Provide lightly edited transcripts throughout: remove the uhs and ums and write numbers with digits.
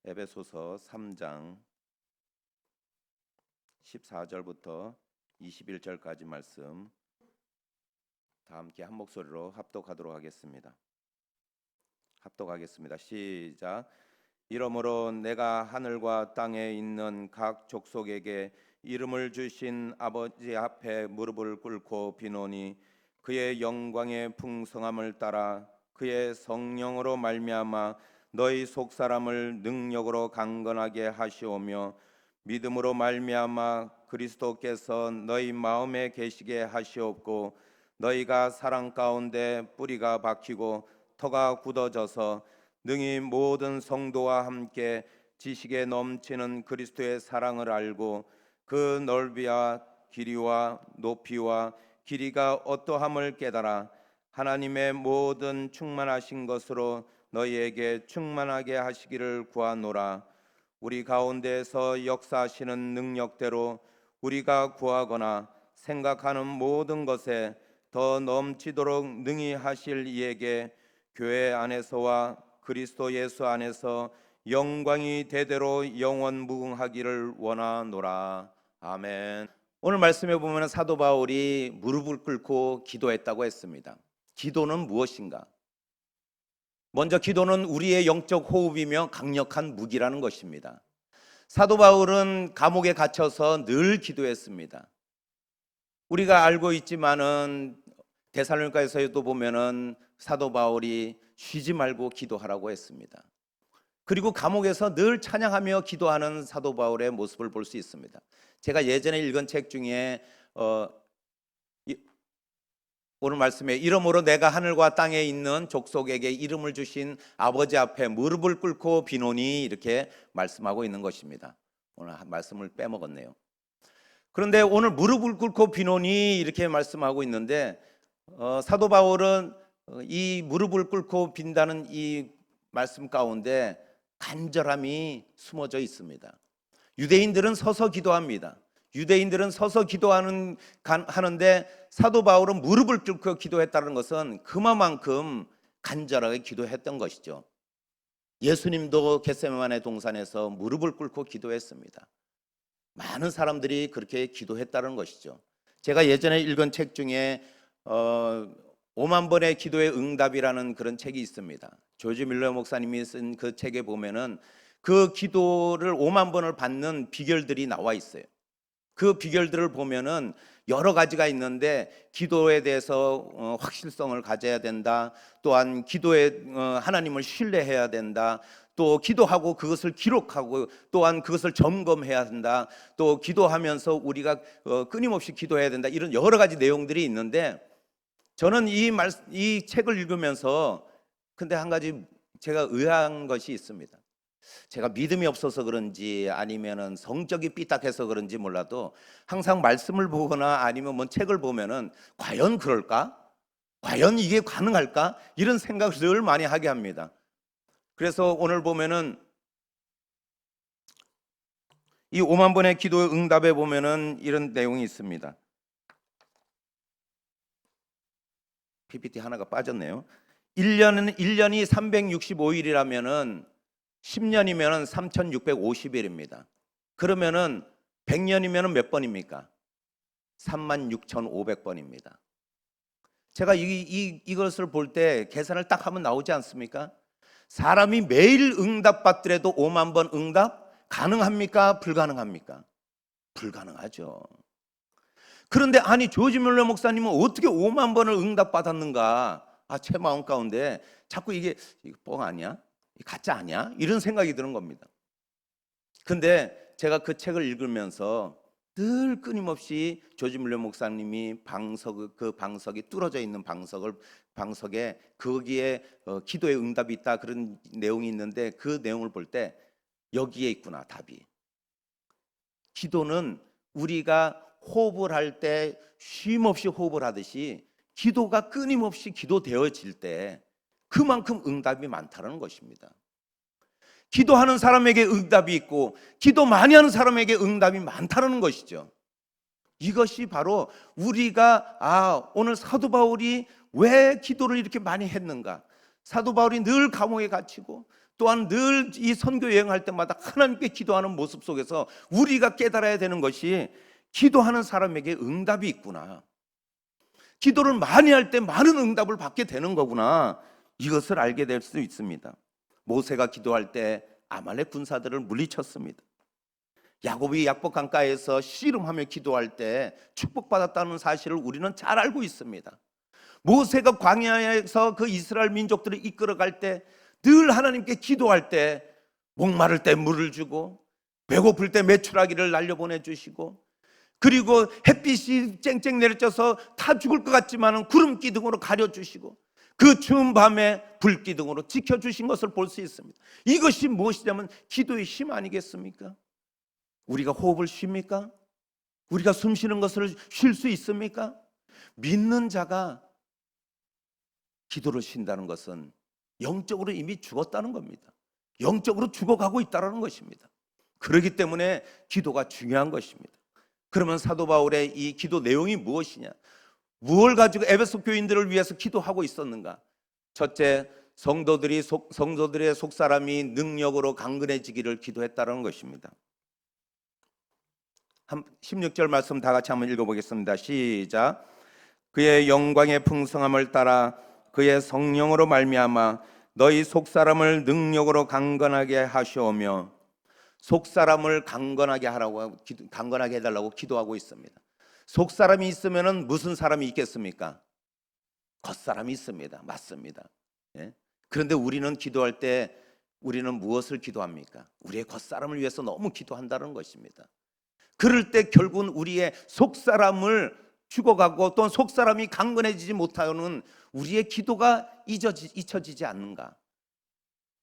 에베소서 3장 14절부터 21절까지 말씀 다 함께 한 목소리로 합독하도록 하겠습니다. 합독하겠습니다. 시작. 이러므로 내가 하늘과 땅에 있는 각 족속에게 이름을 주신 아버지 앞에 무릎을 꿇고 비노니 그의 영광의 풍성함을 따라 그의 성령으로 말미암아 너희 속사람을 능력으로 강건하게 하시오며 믿음으로 말미암아 그리스도께서 너희 마음에 계시게 하시옵고 너희가 사랑 가운데 뿌리가 박히고 터가 굳어져서 능히 모든 성도와 함께 지식에 넘치는 그리스도의 사랑을 알고 그 넓이와 길이와 높이와 길이가 어떠함을 깨달아 하나님의 모든 충만하신 것으로 너희에게 충만하게 하시기를 구하노라. 우리 가운데서 역사하시는 능력대로 우리가 구하거나 생각하는 모든 것에 더 넘치도록 능히 하실 이에게 교회 안에서와 그리스도 예수 안에서 영광이 대대로 영원 무궁하기를 원하노라. 아멘. 오늘 말씀에 보면 사도 바울이 무릎을 꿇고 기도했다고 했습니다. 기도는 무엇인가? 먼저 기도는 우리의 영적 호흡이며 강력한 무기라는 것입니다. 사도 바울은 감옥에 갇혀서 늘 기도했습니다. 우리가 알고 있지만은 데살로니가에서도 보면은 사도 바울이 쉬지 말고 기도하라고 했습니다. 그리고 감옥에서 늘 찬양하며 기도하는 사도 바울의 모습을 볼 수 있습니다. 제가 예전에 읽은 책 중에 오늘 말씀에 이러므로 내가 하늘과 땅에 있는 족속에게 이름을 주신 아버지 앞에 무릎을 꿇고 비노니 이렇게 말씀하고 있는 것입니다. 오늘 말씀을 빼먹었네요. 그런데 오늘 무릎을 꿇고 비노니 이렇게 말씀하고 있는데 사도 바울은 이 무릎을 꿇고 빈다는 이 말씀 가운데 간절함이 숨어져 있습니다. 유대인들은 서서 기도합니다. 유대인들은 서서 기도하는데 사도 바울은 무릎을 꿇고 기도했다는 것은 그만큼 간절하게 기도했던 것이죠. 예수님도 겟세마네 동산에서 무릎을 꿇고 기도했습니다. 많은 사람들이 그렇게 기도했다는 것이죠. 제가 예전에 읽은 책 중에 5만 번의 기도의 응답이라는 그런 책이 있습니다. 조지 밀러 목사님이 쓴 그 책에 보면은 그 기도를 5만 번을 받는 비결들이 나와 있어요. 그 비결들을 보면은 여러 가지가 있는데 기도에 대해서 확실성을 가져야 된다. 또한 기도에 하나님을 신뢰해야 된다. 또 기도하고 그것을 기록하고 또한 그것을 점검해야 한다. 또 기도하면서 우리가 끊임없이 기도해야 된다. 이런 여러 가지 내용들이 있는데 저는 이 책을 읽으면서 근데 한 가지 제가 의아한 것이 있습니다. 제가 믿음이 없어서 그런지 아니면은 성적이 삐딱해서 그런지 몰라도 항상 말씀을 보거나 아니면 뭐 책을 보면은 과연 그럴까? 과연 이게 가능할까? 이런 생각을 늘 많이 하게 합니다. 그래서 오늘 보면은 이 5만 번의 기도의 응답에 보면은 이런 내용이 있습니다. PPT 하나가 빠졌네요. 1년이 365일이라면은 10년이면 3650일입니다. 그러면은 100년이면 몇 번입니까? 36,500번입니다. 제가 이것을 볼 때 계산을 딱 하면 나오지 않습니까? 사람이 매일 응답받더라도 5만 번 응답 가능합니까? 불가능합니까? 불가능하죠. 그런데 아니 조지 밀러 목사님은 어떻게 5만 번을 응답받았는가? 제 마음 가운데 자꾸 이게 뻥 아니야? 가짜 아니야? 이런 생각이 드는 겁니다. 근데 제가 그 책을 읽으면서 늘 끊임없이 조지 밀러 목사님이 그 방석이 뚫어져 있는 방석에 거기에 기도의 응답이 있다 그런 내용이 있는데 그 내용을 볼 때 여기에 있구나 답이. 기도는 우리가 호흡을 할 때 쉼없이 호흡을 하듯이 기도가 끊임없이 기도되어질 때 그만큼 응답이 많다는 것입니다. 기도하는 사람에게 응답이 있고 기도 많이 하는 사람에게 응답이 많다는 것이죠. 이것이 바로 우리가 오늘 사도 바울이 왜 기도를 이렇게 많이 했는가? 사도 바울이 늘 감옥에 갇히고 또한 늘 이 선교 여행할 때마다 하나님께 기도하는 모습 속에서 우리가 깨달아야 되는 것이 기도하는 사람에게 응답이 있구나. 기도를 많이 할 때 많은 응답을 받게 되는 거구나. 이것을 알게 될 수 있습니다. 모세가 기도할 때 아말렉 군사들을 물리쳤습니다. 야곱이 약복 강가에서 씨름하며 기도할 때 축복받았다는 사실을 우리는 잘 알고 있습니다. 모세가 광야에서 그 이스라엘 민족들을 이끌어갈 때 늘 하나님께 기도할 때 목마를 때 물을 주고 배고플 때 메추라기를 날려보내 주시고, 그리고 햇빛이 쨍쨍 내려져서 타 죽을 것 같지만 구름 기둥으로 가려주시고 그 추운 밤에 불 기둥으로 지켜주신 것을 볼 수 있습니다. 이것이 무엇이냐면 기도의 힘 아니겠습니까? 우리가 호흡을 쉽니까? 우리가 숨 쉬는 것을 쉴 수 있습니까? 믿는 자가 기도를 쉰다는 것은 영적으로 이미 죽었다는 겁니다. 영적으로 죽어가고 있다는 것입니다. 그렇기 때문에 기도가 중요한 것입니다. 그러면 사도 바울의 이 기도 내용이 무엇이냐? 무엇을 가지고 에베소 교인들을 위해서 기도하고 있었는가? 첫째, 성도들의 속사람이 능력으로 강건해지기를 기도했다는 것입니다. 16절 말씀 다 같이 한번 읽어보겠습니다. 시작. 그의 영광의 풍성함을 따라 그의 성령으로 말미암아 너희 속사람을 능력으로 강건하게 하시오며, 속사람을 강건하게 하라고, 강건하게 해달라고 기도하고 있습니다. 속사람이 있으면은 무슨 사람이 있겠습니까? 겉사람이 있습니다. 맞습니다. 예? 그런데 우리는 기도할 때 우리는 무엇을 기도합니까? 우리의 겉사람을 위해서 너무 기도한다는 것입니다. 그럴 때 결국은 우리의 속사람을 죽어가고 또는 속사람이 강건해지지 못하는 우리의 기도가 잊혀지지 않는가?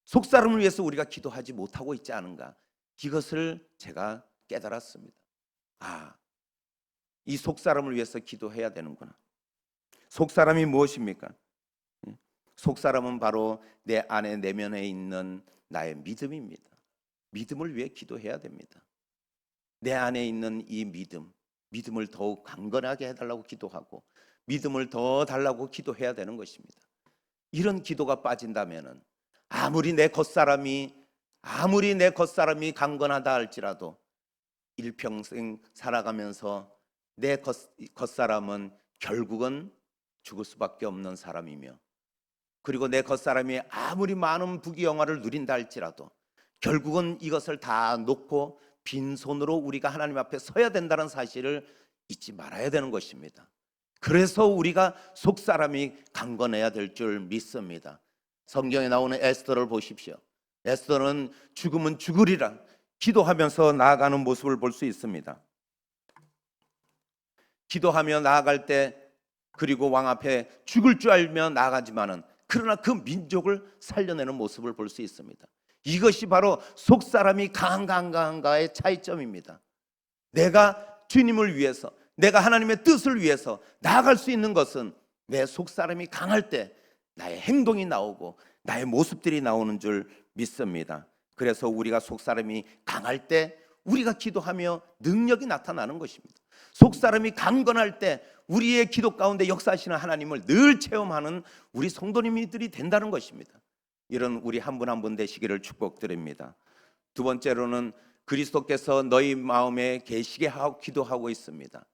속사람을 위해서 우리가 기도하지 못하고 있지 않은가? 이것을 제가 깨달았습니다. 이 속사람을 위해서 기도해야 되는구나. 속사람이 무엇입니까? 속사람은 바로 내 안에 내면에 있는 나의 믿음입니다. 믿음을 위해 기도해야 됩니다. 내 안에 있는 이 믿음을 더욱 강건하게 해달라고 기도하고 믿음을 더 달라고 기도해야 되는 것입니다. 이런 기도가 빠진다면은 아무리 내 겉사람이 강건하다 할지라도 일평생 살아가면서 내 겉사람은 결국은 죽을 수밖에 없는 사람이며, 그리고 내 겉사람이 아무리 많은 부귀영화를 누린다 할지라도 결국은 이것을 다 놓고 빈손으로 우리가 하나님 앞에 서야 된다는 사실을 잊지 말아야 되는 것입니다. 그래서 우리가 속사람이 강건해야 될 줄 믿습니다. 성경에 나오는 에스더를 보십시오. 에스더는 죽으면 죽으리라 기도하면서 나아가는 모습을 볼 수 있습니다. 기도하며 나아갈 때, 그리고 왕 앞에 죽을 줄 알며 나아가지만은 그러나 그 민족을 살려내는 모습을 볼 수 있습니다. 이것이 바로 속사람이 강한가의 차이점입니다. 내가 주님을 위해서, 내가 하나님의 뜻을 위해서 나아갈 수 있는 것은 내 속사람이 강할 때 나의 행동이 나오고 나의 모습들이 나오는 줄 믿습니다. 그래서 우리가 속사람이 강할 때 우리가 기도하며 능력이 나타나는 것입니다. 속사람이 강건할 때 우리의 기도 가운데 역사하시는 하나님을 늘 체험하는 우리 성도님들이 된다는 것입니다. 이런 우리 한 분 한 분 되시기를 축복드립니다. 두 번째로는 그리스도께서 너희 마음에 계시게 하고 기도하고 있습니다.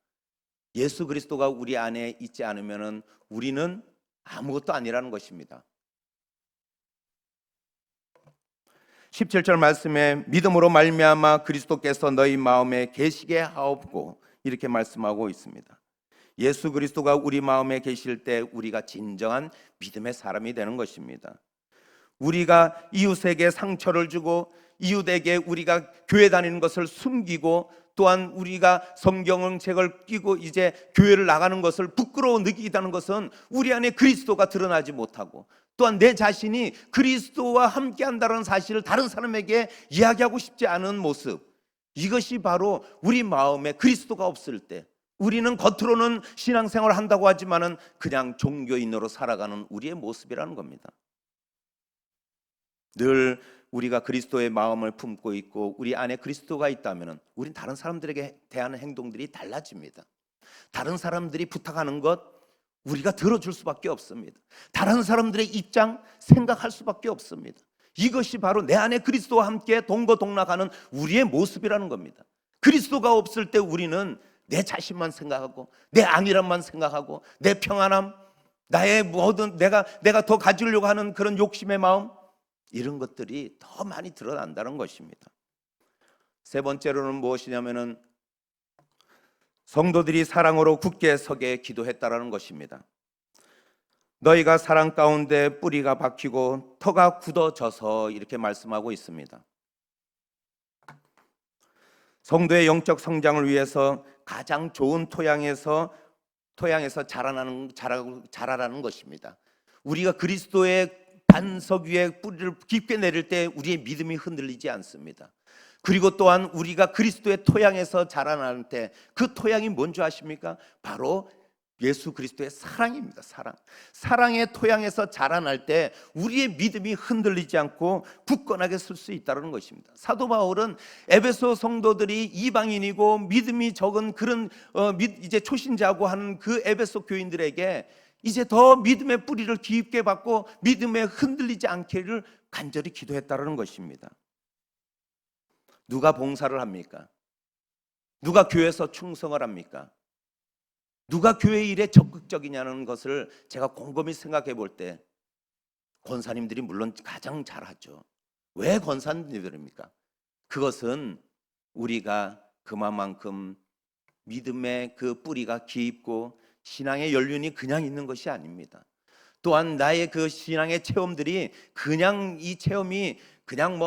예수 그리스도가 우리 안에 있지 않으면 우리는 아무것도 아니라는 것입니다. 17절 말씀에 믿음으로 말미암아 그리스도께서 너희 마음에 계시게 하옵고 이렇게 말씀하고 있습니다. 예수 그리스도가 우리 마음에 계실 때 우리가 진정한 믿음의 사람이 되는 것입니다. 우리가 이웃에게 상처를 주고 이웃에게 우리가 교회 다니는 것을 숨기고, 또한 우리가 성경책을 끼고 이제 교회를 나가는 것을 부끄러워 느끼다는 것은 우리 안에 그리스도가 드러나지 못하고, 또한 내 자신이 그리스도와 함께 한다는 사실을 다른 사람에게 이야기하고 싶지 않은 모습, 이것이 바로 우리 마음에 그리스도가 없을 때 우리는 겉으로는 신앙생활을 한다고 하지만은 그냥 종교인으로 살아가는 우리의 모습이라는 겁니다. 늘 우리가 그리스도의 마음을 품고 있고 우리 안에 그리스도가 있다면 우린 다른 사람들에게 대하는 행동들이 달라집니다. 다른 사람들이 부탁하는 것 우리가 들어줄 수밖에 없습니다. 다른 사람들의 입장 생각할 수밖에 없습니다. 이것이 바로 내 안에 그리스도와 함께 동거동락하는 우리의 모습이라는 겁니다. 그리스도가 없을 때 우리는 내 자신만 생각하고 내 안위란만 생각하고 내 평안함, 나의 모든 내가 더 가지려고 하는 그런 욕심의 마음, 이런 것들이 더 많이 드러난다는 것입니다. 세 번째로는 무엇이냐면은 성도들이 사랑으로 굳게 서게 기도했다라는 것입니다. 너희가 사랑 가운데 뿌리가 박히고 터가 굳어져서, 이렇게 말씀하고 있습니다. 성도의 영적 성장을 위해서 가장 좋은 토양에서 자라라는 것입니다. 우리가 그리스도의 반석 위에 뿌리를 깊게 내릴 때 우리의 믿음이 흔들리지 않습니다. 그리고 또한 우리가 그리스도의 토양에서 자라나는 때 그 토양이 뭔지 아십니까? 바로 예수 그리스도의 사랑입니다. 사랑의 토양에서 자라날 때 우리의 믿음이 흔들리지 않고 굳건하게 설 수 있다는 것입니다. 사도 바울은 에베소 성도들이 이방인이고 믿음이 적은 그런 이제 초신자고 하는 그 에베소 교인들에게 이제 더 믿음의 뿌리를 깊게 받고 믿음에 흔들리지 않기를 간절히 기도했다는 것입니다. 누가 봉사를 합니까? 누가 교회에서 충성을 합니까? 누가 교회 일에 적극적이냐는 것을 제가 곰곰이 생각해 볼 때 권사님들이 물론 가장 잘하죠. 왜 권사님들입니까? 그것은 우리가 그만큼 믿음의 그 뿌리가 깊고 신앙의 연륜이 그냥 있는 것이 아닙니다. 또한 나의 그 신앙의 체험들이 그냥 이 체험이 그냥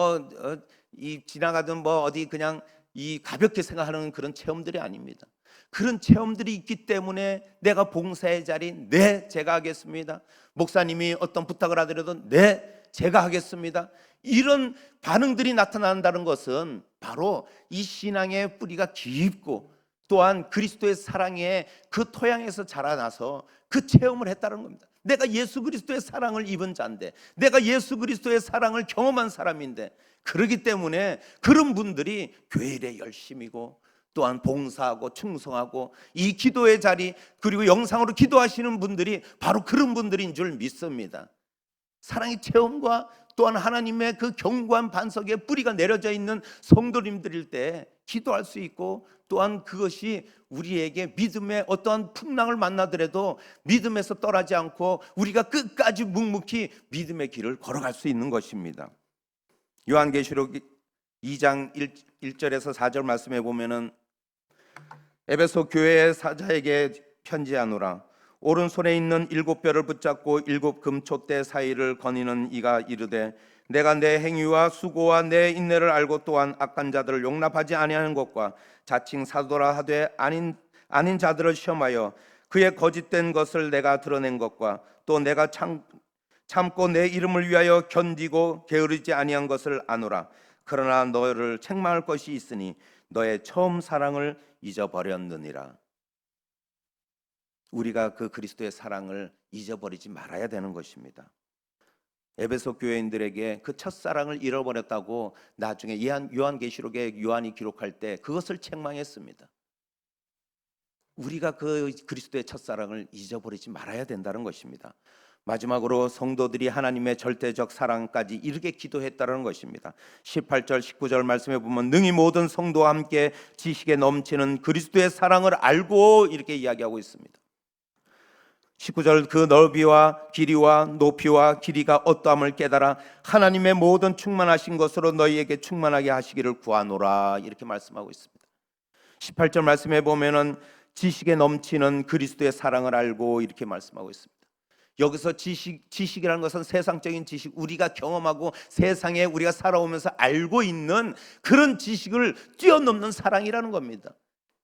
이 지나가든 어디 그냥 이 가볍게 생각하는 그런 체험들이 아닙니다. 그런 체험들이 있기 때문에 내가 봉사의 자리, 네, 제가 하겠습니다. 목사님이 어떤 부탁을 하더라도 네, 제가 하겠습니다. 이런 반응들이 나타난다는 것은 바로 이 신앙의 뿌리가 깊고 또한 그리스도의 사랑에 그 토양에서 자라나서 그 체험을 했다는 겁니다. 내가 예수 그리스도의 사랑을 입은 자인데, 내가 예수 그리스도의 사랑을 경험한 사람인데, 그렇기 때문에 그런 분들이 교회 일에 열심이고 또한 봉사하고 충성하고 이 기도의 자리, 그리고 영상으로 기도하시는 분들이 바로 그런 분들인 줄 믿습니다. 사랑의 체험과 또한 하나님의 그 견고한 반석에 뿌리가 내려져 있는 성도님들일 때 기도할 수 있고, 또한 그것이 우리에게 믿음의 어떠한 풍랑을 만나더라도 믿음에서 떠나지 않고 우리가 끝까지 묵묵히 믿음의 길을 걸어갈 수 있는 것입니다. 요한계시록 2장 1절에서 4절 말씀에 보면은 에베소 교회의 사자에게 편지하노라. 오른손에 있는 7뼈를 붙잡고 7 금촛대 사이를 거니는 이가 이르되, 내가 내 행위와 수고와 내 인내를 알고 또한 악한 자들을 용납하지 아니하는 것과 자칭 사도라 하되 아닌 자들을 시험하여 그의 거짓된 것을 내가 드러낸 것과 또 내가 참고 내 이름을 위하여 견디고 게으르지 아니한 것을 아노라. 그러나 너를 책망할 것이 있으니 너의 처음 사랑을 잊어버렸느니라. 우리가 그 그리스도의 사랑을 잊어버리지 말아야 되는 것입니다. 에베소 교회인들에게 그 첫사랑을 잃어버렸다고 나중에 요한계시록에 요한이 기록할 때 그것을 책망했습니다. 우리가 그 그리스도의 첫사랑을 잊어버리지 말아야 된다는 것입니다. 마지막으로 성도들이 하나님의 절대적 사랑까지 이르게 기도했다는 것입니다. 18절 19절 말씀에 보면 능히 모든 성도와 함께 지식에 넘치는 그리스도의 사랑을 알고, 이렇게 이야기하고 있습니다. 19절 그 넓이와 길이와 높이와 길이가 어떠함을 깨달아 하나님의 모든 충만하신 것으로 너희에게 충만하게 하시기를 구하노라, 이렇게 말씀하고 있습니다. 18절 말씀에 보면은 지식에 넘치는 그리스도의 사랑을 알고, 이렇게 말씀하고 있습니다. 여기서 지식이라는 것은 세상적인 지식, 우리가 경험하고 세상에 우리가 살아오면서 알고 있는 그런 지식을 뛰어넘는 사랑이라는 겁니다.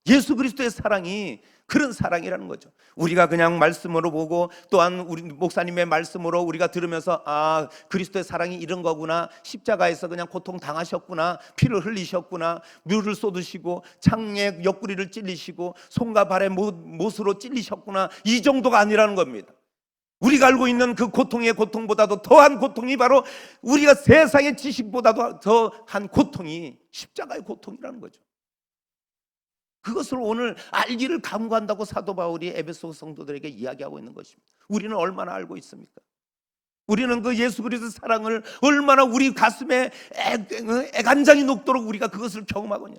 예수 그리스도의 사랑이 그런 사랑이라는 거죠. 우리가 그냥 말씀으로 보고 또한 우리 목사님의 말씀으로 우리가 들으면서 그리스도의 사랑이 이런 거구나, 십자가에서 그냥 고통 당하셨구나, 피를 흘리셨구나, 물을 쏟으시고 창에 옆구리를 찔리시고 손과 발에 못으로 찔리셨구나, 이 정도가 아니라는 겁니다. 우리가 알고 있는 그 고통의 고통보다도 더한 고통이 바로 우리가 세상의 지식보다도 더한 고통이 십자가의 고통이라는 거죠. 그것을 오늘 알기를 간구한다고 사도 바울이 에베소 성도들에게 이야기하고 있는 것입니다. 우리는 얼마나 알고 있습니까? 우리는 그 예수 그리스도의 사랑을 얼마나 우리 가슴에 애간장이 녹도록 우리가 그것을 경험하거냐.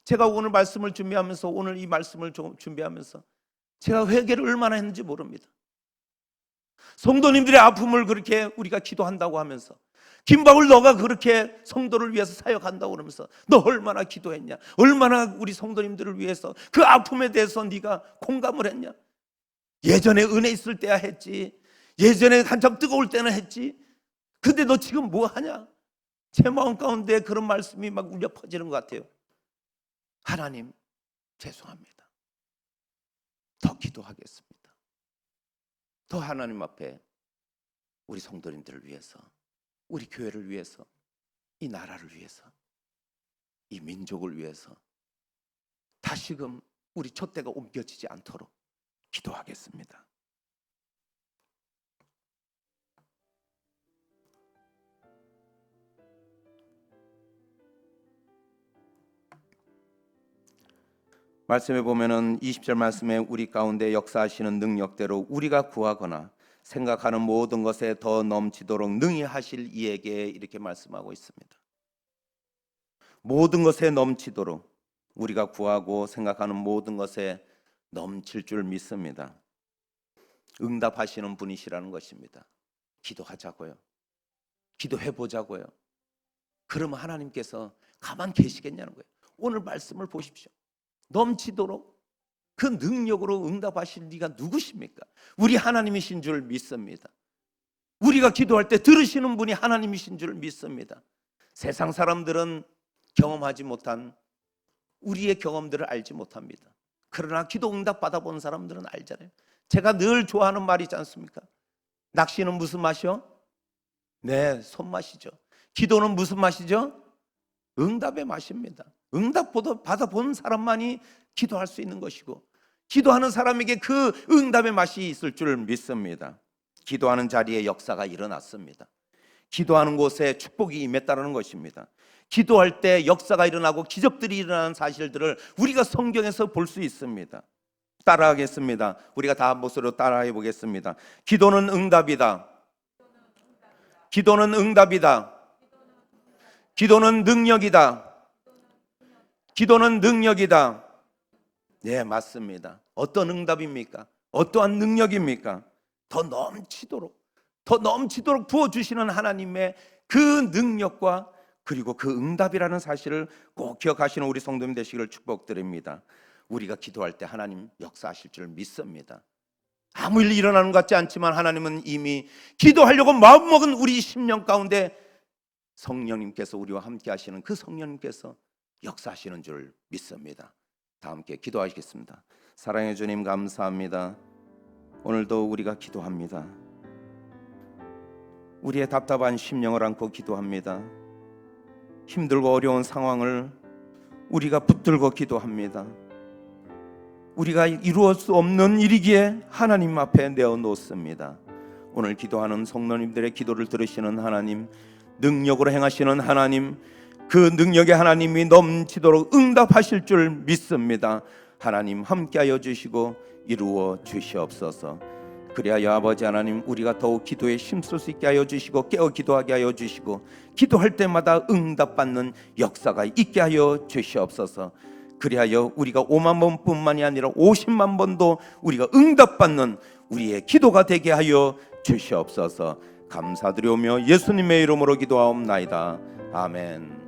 제가 오늘 말씀을 준비하면서, 오늘 이 말씀을 준비하면서 제가 회개를 얼마나 했는지 모릅니다. 성도님들의 아픔을 그렇게 우리가 기도한다고 하면서, 김바울 너가 그렇게 성도를 위해서 사역한다고 그러면서 너 얼마나 기도했냐, 얼마나 우리 성도님들을 위해서 그 아픔에 대해서 네가 공감을 했냐. 예전에 은혜 있을 때야 했지, 예전에 한참 뜨거울 때는 했지, 근데 너 지금 뭐 하냐. 제 마음 가운데 그런 말씀이 막 울려 퍼지는 것 같아요. 하나님 죄송합니다. 더 기도하겠습니다. 더 하나님 앞에 우리 성도님들을 위해서, 우리 교회를 위해서, 이 나라를 위해서, 이 민족을 위해서 다시금 우리 촛대가 옮겨지지 않도록 기도하겠습니다. 말씀에 보면은 20절 말씀에 우리 가운데 역사하시는 능력대로 우리가 구하거나 생각하는 모든 것에 더 넘치도록 능히 하실 이에게, 이렇게 말씀하고 있습니다. 모든 것에 넘치도록 우리가 구하고 생각하는 모든 것에 넘칠 줄 믿습니다. 응답하시는 분이시라는 것입니다. 기도하자고요. 기도해보자고요. 그러면 하나님께서 가만 계시겠냐는 거예요. 오늘 말씀을 보십시오. 넘치도록 그 능력으로 응답하실 리가 누구십니까? 우리 하나님이신 줄 믿습니다. 우리가 기도할 때 들으시는 분이 하나님이신 줄 믿습니다. 세상 사람들은 경험하지 못한 우리의 경험들을 알지 못합니다. 그러나 기도 응답 받아본 사람들은 알잖아요. 제가 늘 좋아하는 말이 있지 않습니까? 낚시는 무슨 맛이요? 네, 손맛이죠. 기도는 무슨 맛이죠? 응답의 맛입니다. 응답 받아본 사람만이 기도할 수 있는 것이고, 기도하는 사람에게 그 응답의 맛이 있을 줄 믿습니다. 기도하는 자리에 역사가 일어났습니다. 기도하는 곳에 축복이 임했다는 것입니다. 기도할 때 역사가 일어나고 기적들이 일어나는 사실들을 우리가 성경에서 볼 수 있습니다. 따라하겠습니다. 우리가 다 한 목소리로 따라해 보겠습니다. 기도는 응답이다. 기도는 응답이다. 기도는 능력이다. 기도는 능력이다. 네, 맞습니다. 어떤 응답입니까? 어떠한 능력입니까? 더 넘치도록 부어주시는 하나님의 그 능력과 그리고 그 응답이라는 사실을 꼭 기억하시는 우리 성도님 되시기를 축복드립니다. 우리가 기도할 때 하나님 역사하실 줄 믿습니다. 아무 일 일어나는 것 같지 않지만 하나님은 이미 기도하려고 마음먹은 우리 심령 가운데 성령님께서 우리와 함께 하시는 그 성령님께서 역사하시는 줄 믿습니다. 다 함께 기도하시겠습니다. 사랑해 주님 감사합니다. 오늘도 우리가 기도합니다. 우리의 답답한 심령을 안고 기도합니다. 힘들고 어려운 상황을 우리가 붙들고 기도합니다. 우리가 이루어 수 없는 일이기에 하나님 앞에 내어놓습니다. 오늘 기도하는 성도님들의 기도를 들으시는 하나님, 능력으로 행하시는 하나님, 그 능력의 하나님이 넘치도록 응답하실 줄 믿습니다. 하나님 함께하여 주시고 이루어 주시옵소서. 그리하여 아버지 하나님, 우리가 더욱 기도에 힘쓸 수 있게 하여 주시고 깨어 기도하게 하여 주시고 기도할 때마다 응답받는 역사가 있게 하여 주시옵소서. 그리하여 우리가 5만 번뿐만이 아니라 50만 번도 우리가 응답받는 우리의 기도가 되게 하여 주시옵소서. 감사드리오며 예수님의 이름으로 기도하옵나이다. 아멘.